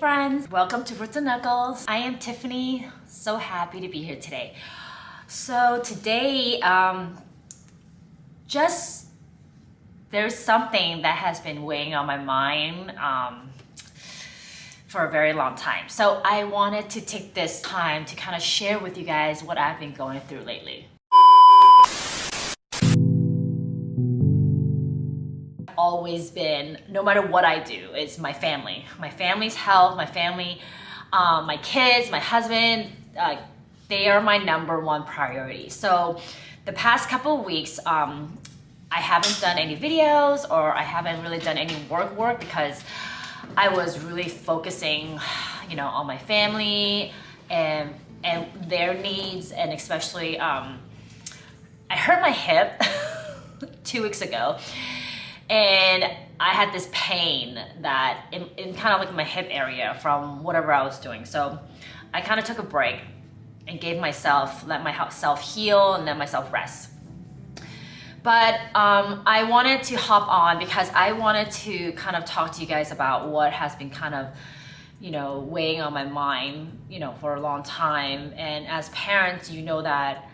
friends, welcome to Roots and Knuckles. I am Tiffany, so happy to be here today. So today, there's something that has been weighing on my mind for a very long time. So I wanted to take this time to kind of share with you guys what I've been going through lately. Always been, no matter what I do, it's my family. My family's health, my family, my kids, my husband, they are my number one priority. So the past couple of weeks, I haven't done any videos or I haven't really done any work because I was really focusing, on my family and their needs, and especially, I hurt my hip 2 weeks ago. And I had this pain that in kind of like my hip area from whatever I was doing. So I kind of took a break and let myself heal and let myself rest. But I wanted to hop on because I wanted to kind of talk to you guys about what has been kind of, weighing on my mind, for a long time. And as parents, you know that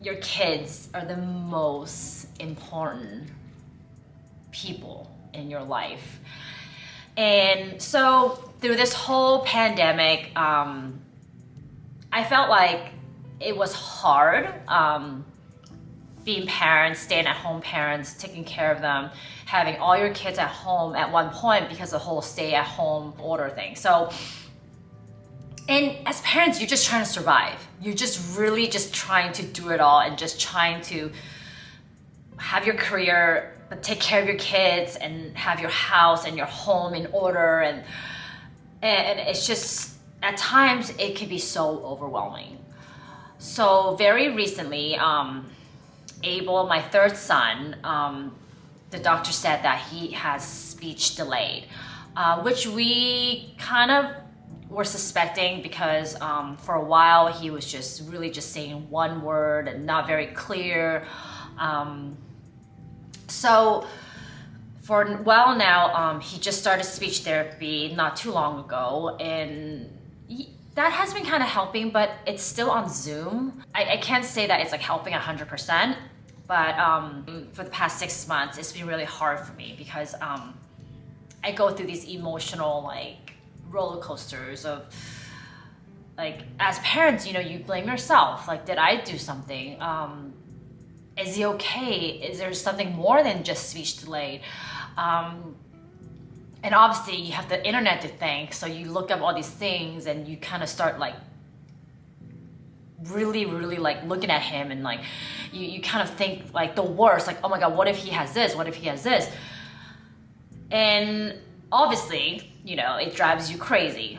your kids are the most important people in your life. And so through this whole pandemic, I felt like it was hard being parents, staying at home parents, taking care of them, having all your kids at home at one point because of the whole stay at home order thing. So, and as parents, you're just trying to survive. You're just really just trying to do it all and just trying to have your career, but take care of your kids and have your house and your home in order. And it's just, at times it can be so overwhelming. So very recently, Abel, my third son, the doctor said that he has speech delayed, which we kind of were suspecting because for a while he was just really just saying one word and not very clear. So for a while now, he just started speech therapy not too long ago, and that has been kind of helping, but it's still on Zoom. I can't say that it's like helping 100%, but for the past 6 months, it's been really hard for me because I go through these emotional roller coasters of as parents, you blame yourself. Did I do something? Is he okay? Is there something more than just speech delayed? And obviously you have the internet to thank, so you look up all these things and you kind of start really looking at him, and you kind of think the worst, oh my God, what if he has this? What if he has this? And obviously, it drives you crazy.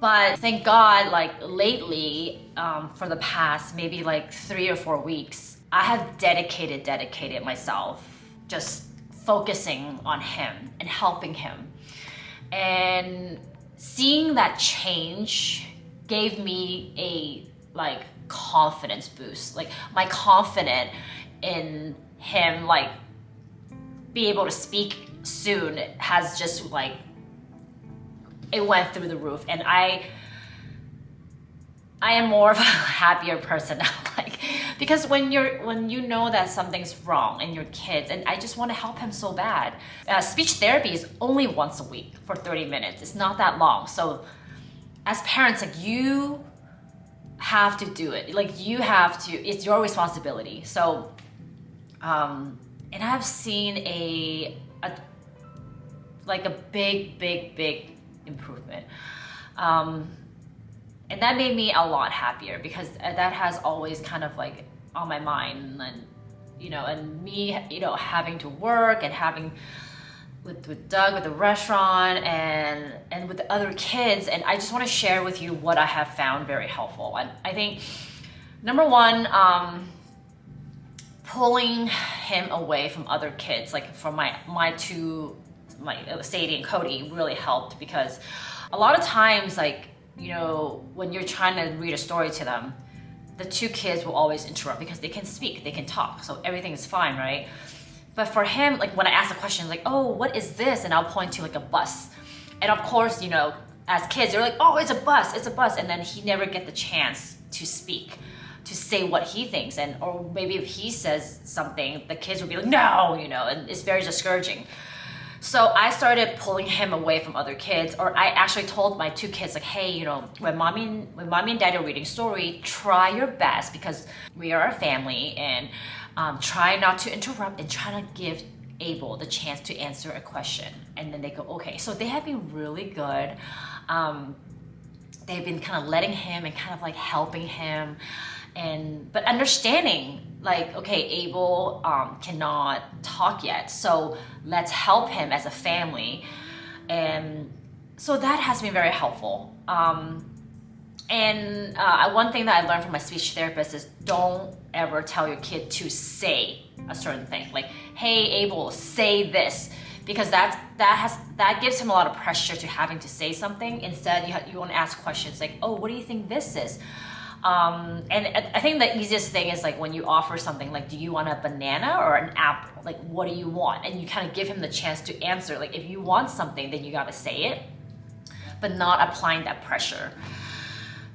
But thank God, lately, for the past maybe 3 or 4 weeks, I have dedicated myself just focusing on him and helping him. And seeing that change gave me a confidence boost. My confidence in him be able to speak soon has just it went through the roof. And I am more of a happier person now, because when you know that something's wrong in your kids, and I just want to help him so bad. Speech therapy is only once a week for 30 minutes. It's not that long. So as parents, you have to do it. You have to, it's your responsibility. So, and I've seen a big improvement. And that made me a lot happier because that has always kind of on my mind, and and me having to work and having with Doug with the restaurant and with the other kids. And I just want to share with you what I have found very helpful. And I think number one, pulling him away from other kids, from my Sadie and Cody, really helped, because a lot of times when you're trying to read a story to them, the two kids will always interrupt because they can speak, they can talk, so everything is fine, right? But for him, like when I ask a question, like, oh, what is this? And I'll point to like a bus. And of course, you know, as kids, they're like, oh, it's a bus, it's a bus. And then he never get the chance to speak, to say what he thinks. And, or maybe if he says something, the kids will be like, no, you know, and it's very discouraging. So I started pulling him away from other kids, or I actually told my 2 kids, like, hey, you know, when mommy and daddy are reading story, try your best, because we are a family, and try not to interrupt and try to give Abel the chance to answer a question. And then they go, okay. So they have been really good. They've been kind of letting him and kind of like helping him, but understanding, like, okay, Abel cannot talk yet, so let's help him as a family. And so that has been very helpful. One thing that I learned from my speech therapist is don't ever tell your kid to say a certain thing, like, hey, Abel, say this, because that gives him a lot of pressure to having to say something. Instead, you want to ask questions like, oh, what do you think this is? And I think the easiest thing is like when you offer something like, do you want a banana or an apple? Like, what do you want? And you kind of give him the chance to answer. Like, if you want something, then you got to say it, but not applying that pressure.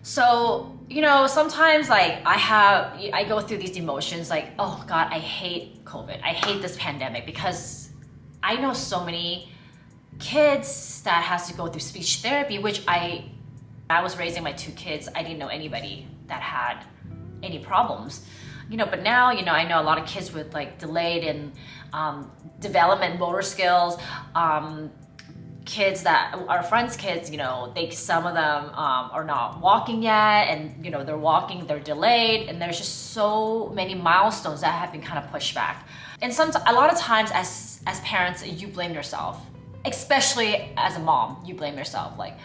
So, you know, sometimes like I go through these emotions like, oh God, I hate COVID. I hate this pandemic, because I know so many kids that has to go through speech therapy, which I was raising my 2 kids. I didn't know anybody that had any problems, you know, but now, you know, I know a lot of kids with like delayed in development motor skills, kids that our friends' kids, you know, some of them are not walking yet, and you know, they're delayed, and there's just so many milestones that have been kind of pushed back. And a lot of times as parents, you blame yourself, especially as a mom, you blame yourself, like,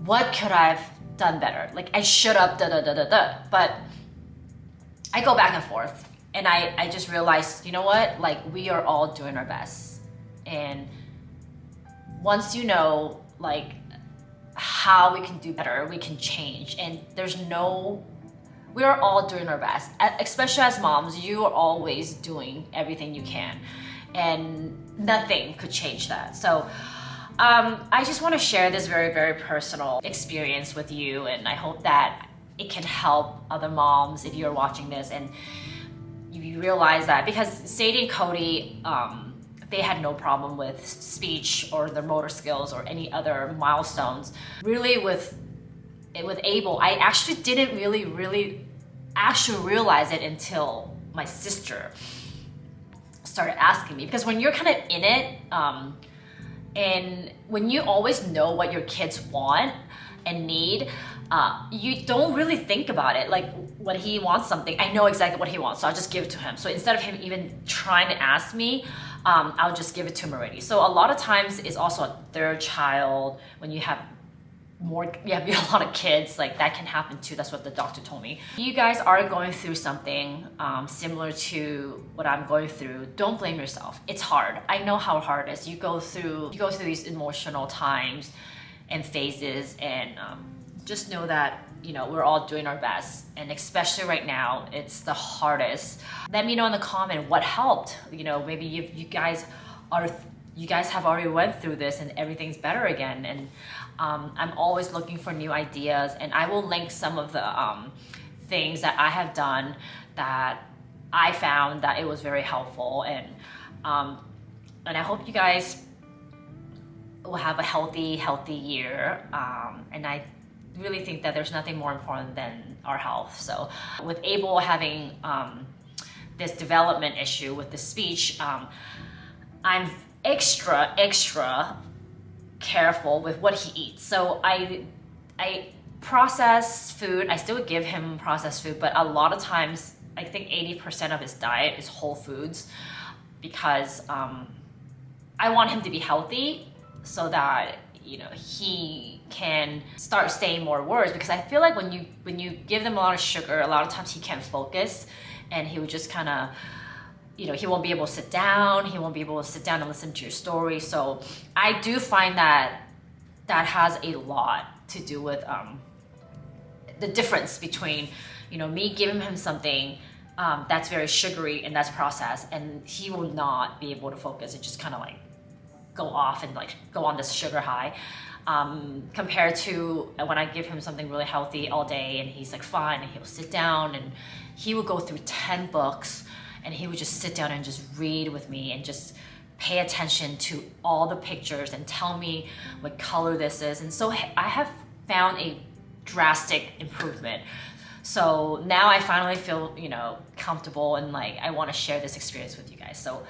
what could I have done better? Like, I should have but I go back and forth, and I just realized, you know what, like, we are all doing our best. And once you know, like, how we can do better, we can change. And we are all doing our best. Especially as moms, you are always doing everything you can, and nothing could change that. So I just want to share this very, very personal experience with you, and I hope that it can help other moms if you're watching this and you realize that, because Sadie and Cody, they had no problem with speech or their motor skills or any other milestones. Really, with Abel, I actually didn't really actually realize it until my sister started asking me, because when you're kind of in it, and when you always know what your kids want and need, you don't really think about it. Like, when he wants something, I know exactly what he wants, so I'll just give it to him. So instead of him even trying to ask me, I'll just give it to him already. So a lot of times it's also a third child, when you have a lot of kids, like that can happen too. That's what the doctor told me. You guys are going through something similar to what I'm going through. Don't blame yourself. It's hard. I know how hard it is. You go through these emotional times and phases, and just know that, you know, we're all doing our best, and especially right now, it's the hardest. Let me know in the comment what helped. You know, maybe you guys have already went through this and everything's better again. And I'm always looking for new ideas, and I will link some of the things that I have done that I found that it was very helpful. And I hope you guys will have a healthy year. And I really think that there's nothing more important than our health. So with Abel having this development issue with the speech, I'm extra careful with what he eats. So I process food, I still give him processed food, but a lot of times, I think 80% of his diet is whole foods, because I want him to be healthy, so that, you know, he can start saying more words. Because I feel like when you give them a lot of sugar, a lot of times he can't focus, and he would just kind of, you know, he won't be able to sit down. He won't be able to sit down and listen to your story. So I do find that has a lot to do with the difference between, you know, me giving him something that's very sugary and that's processed, and he will not be able to focus and just kind of like go off and like go on this sugar high. Compared to when I give him something really healthy all day and he's like fine, and he'll sit down and he would go through 10 books and he would just sit down and just read with me and just pay attention to all the pictures and tell me what color this is. And so I have found a drastic improvement. So now I finally feel, you know, comfortable, and like I want to share this experience with you guys. So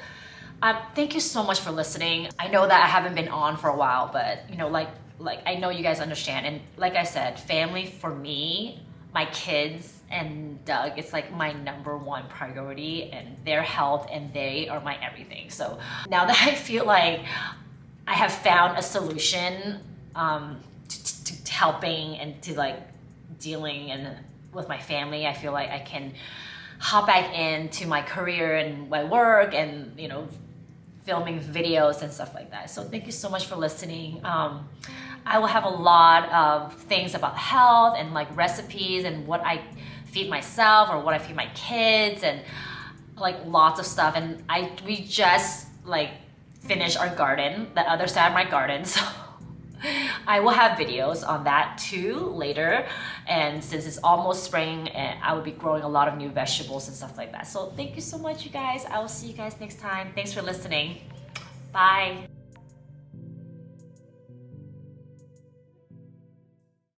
thank you so much for listening. I know that I haven't been on for a while, but you know, like I know you guys understand. And like I said, family for me, my kids and Doug, it's like my #1 priority, and their health, and they are my everything. So now that I feel like I have found a solution to helping and to like dealing and with my family, I feel like I can hop back into my career and my work and, you know, filming videos and stuff like that. So thank you so much for listening. I will have a lot of things about health and like recipes and what I feed myself or what I feed my kids, and like lots of stuff. And we just like finished our garden, the other side of my garden. So I will have videos on that too later. And since it's almost spring, I will be growing a lot of new vegetables and stuff like that. So thank you so much, you guys. I will see you guys next time. Thanks for listening. Bye.